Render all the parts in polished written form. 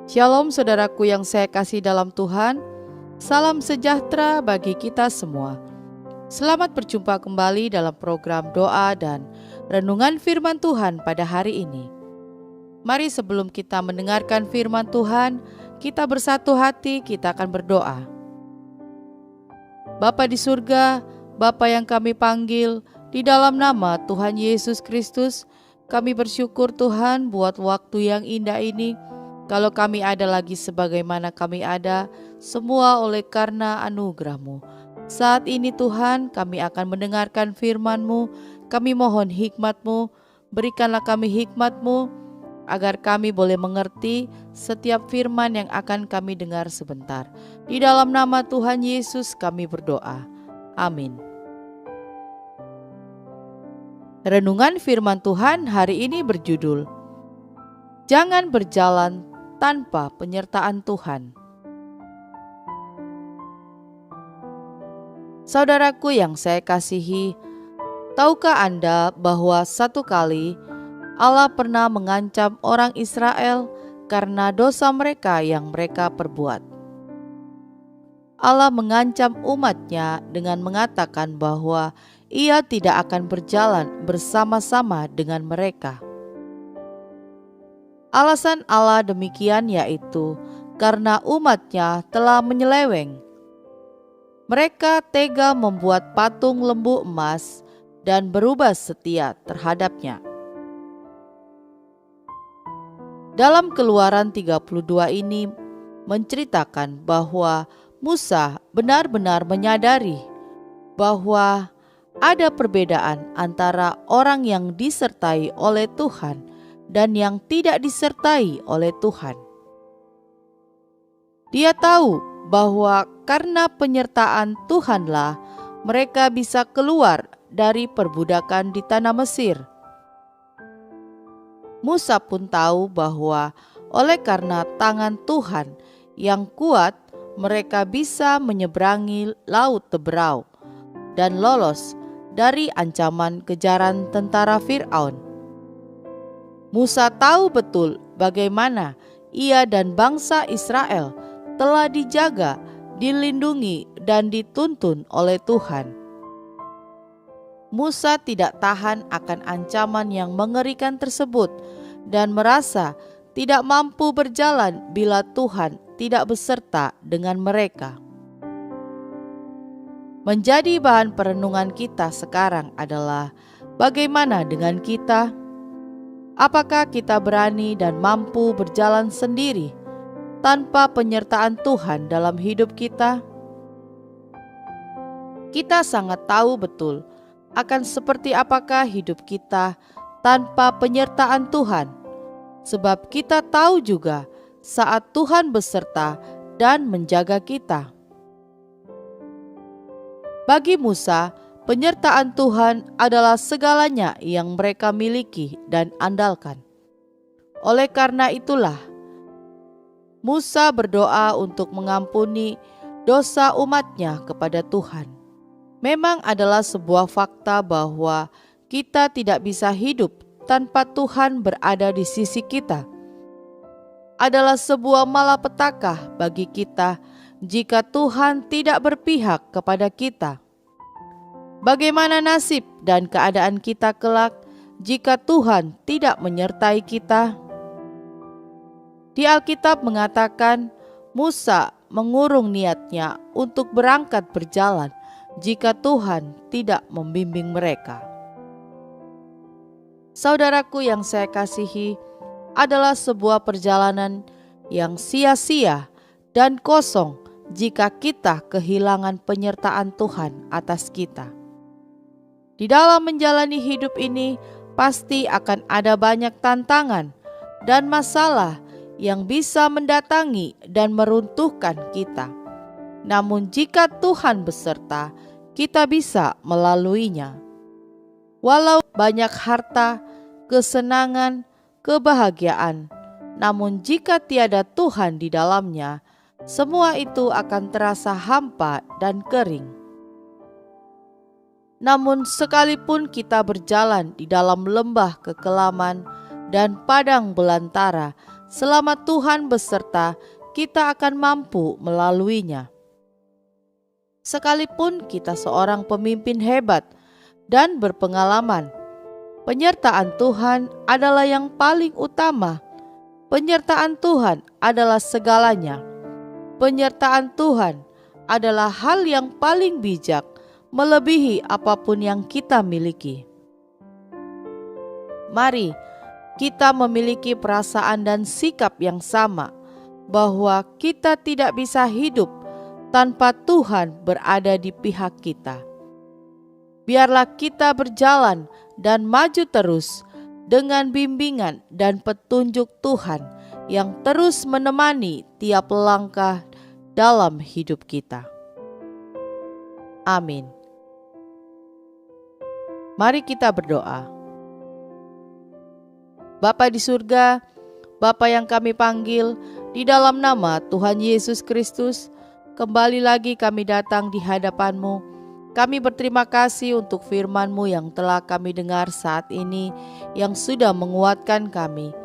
Shalom saudaraku yang saya kasih dalam Tuhan. Salam sejahtera bagi kita semua. Selamat berjumpa kembali dalam program doa dan renungan firman Tuhan pada hari ini. Mari sebelum kita mendengarkan firman Tuhan, kita bersatu hati, kita akan berdoa. Bapa di surga, Bapa yang kami panggil, di dalam nama Tuhan Yesus Kristus, kami bersyukur Tuhan buat waktu yang indah ini. Kalau kami ada lagi sebagaimana kami ada, semua oleh karena anugerah-Mu. Saat ini Tuhan, kami akan mendengarkan firman-Mu. Kami mohon hikmat-Mu, berikanlah kami hikmat-Mu, agar kami boleh mengerti setiap firman yang akan kami dengar sebentar. Di dalam nama Tuhan Yesus kami berdoa. Amin. Renungan firman Tuhan hari ini berjudul, Jangan berjalan tanpa penyertaan Tuhan. Saudaraku yang saya kasihi, tahukah Anda bahwa satu kali Allah pernah mengancam orang Israel karena dosa mereka yang mereka perbuat? Allah mengancam umat-Nya dengan mengatakan bahwa Ia tidak akan berjalan bersama-sama dengan mereka. Alasan Allah demikian yaitu karena umat-Nya telah menyeleweng. Mereka tega membuat patung lembu emas dan berubah setia terhadapnya. Dalam Keluaran 32 ini menceritakan bahwa Musa benar-benar menyadari bahwa ada perbedaan antara orang yang disertai oleh Tuhan dan yang tidak disertai oleh Tuhan. Dia tahu bahwa karena penyertaan Tuhanlah mereka bisa keluar dari perbudakan di tanah Mesir. Musa pun tahu bahwa oleh karena tangan Tuhan yang kuat, mereka bisa menyeberangi Laut Teberau dan lolos dari ancaman kejaran tentara Firaun. Musa tahu betul bagaimana ia dan bangsa Israel telah dijaga, dilindungi, dan dituntun oleh Tuhan. Musa tidak tahan akan ancaman yang mengerikan tersebut dan merasa tidak mampu berjalan bila Tuhan tidak beserta dengan mereka. Menjadi bahan perenungan kita sekarang adalah bagaimana dengan kita? Apakah kita berani dan mampu berjalan sendiri tanpa penyertaan Tuhan dalam hidup kita? Kita sangat tahu betul akan seperti apakah hidup kita tanpa penyertaan Tuhan, sebab kita tahu juga saat Tuhan beserta dan menjaga kita. Bagi Musa, penyertaan Tuhan adalah segalanya yang mereka miliki dan andalkan. Oleh karena itulah, Musa berdoa untuk mengampuni dosa umat-Nya kepada Tuhan. Memang adalah sebuah fakta bahwa kita tidak bisa hidup tanpa Tuhan berada di sisi kita. Adalah sebuah malapetaka bagi kita jika Tuhan tidak berpihak kepada kita. Bagaimana nasib dan keadaan kita kelak jika Tuhan tidak menyertai kita? Di Alkitab mengatakan Musa mengurung niatnya untuk berangkat berjalan jika Tuhan tidak membimbing mereka. Saudaraku yang saya kasihi, adalah sebuah perjalanan yang sia-sia dan kosong jika kita kehilangan penyertaan Tuhan atas kita. Di dalam menjalani hidup ini pasti akan ada banyak tantangan dan masalah yang bisa mendatangi dan meruntuhkan kita. Namun jika Tuhan beserta, kita bisa melaluinya. Walau banyak harta, kesenangan, kebahagiaan, namun jika tiada Tuhan di dalamnya, semua itu akan terasa hampa dan kering. Namun sekalipun kita berjalan di dalam lembah kekelaman dan padang belantara selama Tuhan beserta, kita akan mampu melaluinya. Sekalipun kita seorang pemimpin hebat dan berpengalaman, penyertaan Tuhan adalah yang paling utama. Penyertaan Tuhan adalah segalanya. Penyertaan Tuhan adalah hal yang paling bijak, melebihi apapun yang kita miliki. Mari kita memiliki perasaan dan sikap yang sama, bahwa kita tidak bisa hidup tanpa Tuhan berada di pihak kita. Biarlah kita berjalan dan maju terus dengan bimbingan dan petunjuk Tuhan yang terus menemani tiap langkah dalam hidup kita. Amin. Mari kita berdoa. Bapa di surga, Bapa yang kami panggil, di dalam nama Tuhan Yesus Kristus, kembali lagi kami datang di hadapan-Mu. Kami berterima kasih untuk firman-Mu yang telah kami dengar saat ini, yang sudah menguatkan kami.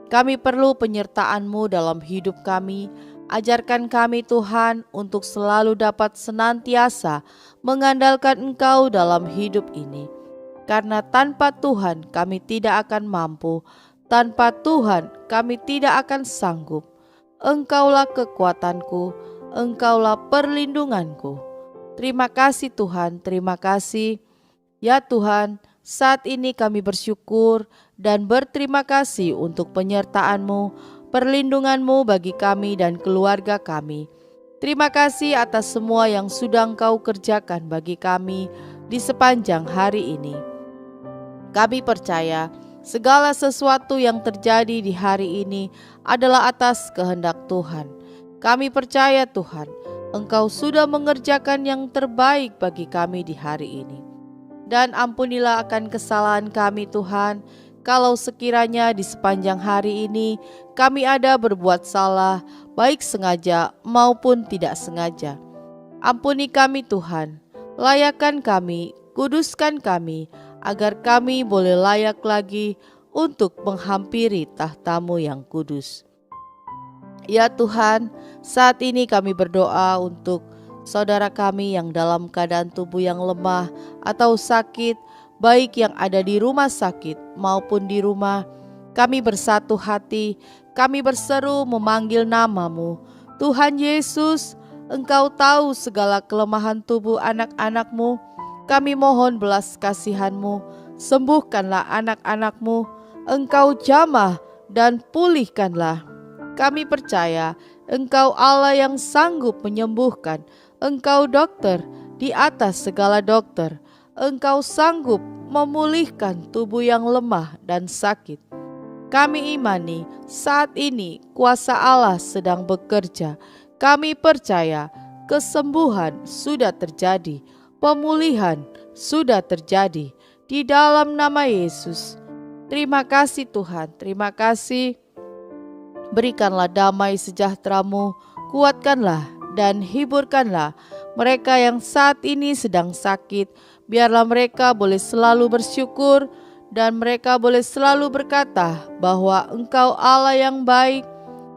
Kami perlu penyertaan-Mu dalam hidup kami. Ajarkan kami Tuhan untuk selalu dapat senantiasa mengandalkan Engkau dalam hidup ini. Karena tanpa Tuhan kami tidak akan mampu, tanpa Tuhan kami tidak akan sanggup. Engkaulah kekuatanku, Engkaulah perlindunganku. Terima kasih Tuhan, terima kasih. Ya Tuhan, saat ini kami bersyukur dan berterima kasih untuk penyertaan-Mu, perlindungan-Mu bagi kami dan keluarga kami. Terima kasih atas semua yang sudah Engkau kerjakan bagi kami di sepanjang hari ini. Kami percaya segala sesuatu yang terjadi di hari ini adalah atas kehendak Tuhan. Kami percaya Tuhan, Engkau sudah mengerjakan yang terbaik bagi kami di hari ini. Dan ampunilah akan kesalahan kami Tuhan, kalau sekiranya di sepanjang hari ini kami ada berbuat salah, baik sengaja maupun tidak sengaja. Ampuni kami Tuhan, layakkan kami, kuduskan kami, agar kami boleh layak lagi untuk menghampiri tahta-Mu yang kudus. Ya Tuhan, saat ini kami berdoa untuk saudara kami yang dalam keadaan tubuh yang lemah atau sakit, baik yang ada di rumah sakit maupun di rumah. Kami bersatu hati, kami berseru memanggil nama-Mu. Tuhan Yesus, Engkau tahu segala kelemahan tubuh anak-anak-Mu. Kami mohon belas kasihan-Mu, sembuhkanlah anak-anak-Mu, Engkau jamah dan pulihkanlah. Kami percaya Engkau Allah yang sanggup menyembuhkan, Engkau dokter di atas segala dokter, Engkau sanggup memulihkan tubuh yang lemah dan sakit. Kami imani saat ini kuasa Allah sedang bekerja. Kami percaya kesembuhan sudah terjadi, pemulihan sudah terjadi di dalam nama Yesus. Terima kasih Tuhan, terima kasih. Berikanlah damai sejahtera-Mu, kuatkanlah dan hiburkanlah mereka yang saat ini sedang sakit. Biarlah mereka boleh selalu bersyukur dan mereka boleh selalu berkata bahwa Engkau Allah yang baik,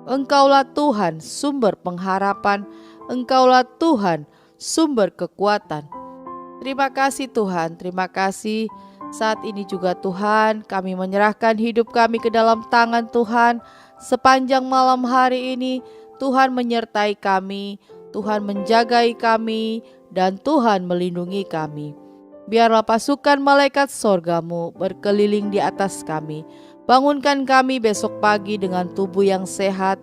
Engkaulah Tuhan sumber pengharapan, Engkaulah Tuhan sumber kekuatan. Terima kasih Tuhan, terima kasih. Saat ini juga Tuhan, kami menyerahkan hidup kami ke dalam tangan Tuhan. Sepanjang malam hari ini Tuhan menyertai kami, Tuhan menjagai kami, dan Tuhan melindungi kami. Biarlah pasukan malaikat sorga-Mu berkeliling di atas kami. Bangunkan kami besok pagi dengan tubuh yang sehat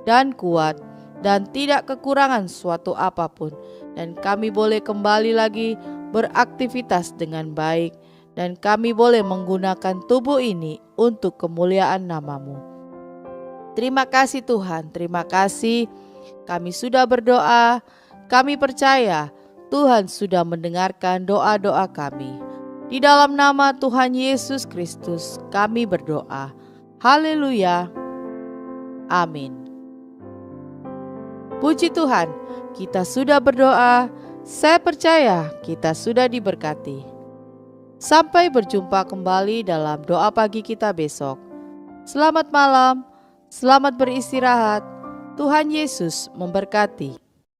dan kuat, dan tidak kekurangan suatu apapun. Dan kami boleh kembali lagi beraktivitas dengan baik, dan kami boleh menggunakan tubuh ini untuk kemuliaan nama-Mu. Terima kasih Tuhan, terima kasih. Kami sudah berdoa, kami percaya Tuhan sudah mendengarkan doa-doa kami. Di dalam nama Tuhan Yesus Kristus kami berdoa. Haleluya. Amin. Puji Tuhan, kita sudah berdoa. Saya percaya kita sudah diberkati. Sampai berjumpa kembali dalam doa pagi kita besok. Selamat malam, Selamat beristirahat. Tuhan Yesus memberkati.